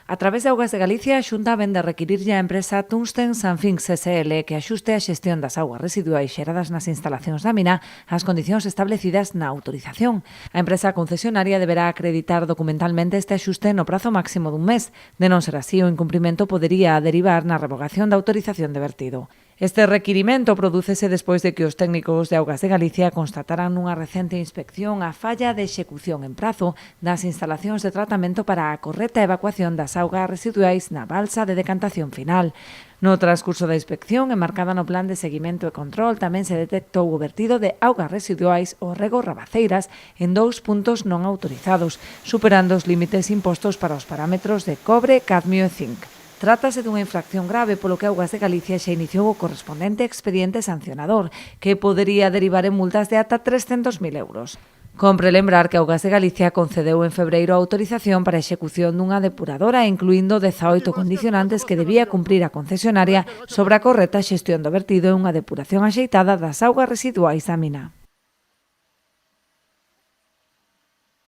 A través de Augas de Galicia, a Xunta vén de requirirlle á empresa Tungsten Sanfinx SL que axuste a xestión das augas residuais xeradas nas instalacións da mina ás condicións establecidas na autorización. A empresa concesionaria deberá acreditar documentalmente este axuste no prazo máximo dun mes. De non ser así, o incumprimento podería derivar na revogación da autorización de vertido. Este requirimento prodúcese despois de que os técnicos de Augas de Galicia constataran nunha recente inspección a falla de execución en prazo das instalacións de tratamento para a correcta evacuación das augas residuais na balsa de decantación final. No transcurso da inspección, enmarcada no plan de seguimento e control, tamén se detectou o vertido de augas residuais ou rego rabaceiras en 2 puntos non autorizados, superando os límites impostos para os parámetros de cobre, cadmio e zinc. Trátase dunha infracción grave polo que Augas de Galicia xa iniciou o correspondente expediente sancionador, que podería derivar en multas de ata 300.000 euros. Compre lembrar que Augas de Galicia concedeu en febreiro a autorización para a execución dunha depuradora, incluindo 18 condicionantes que debía cumprir a concesionaria sobre a correcta xestión do vertido e unha depuración axeitada das augas residuais da mina.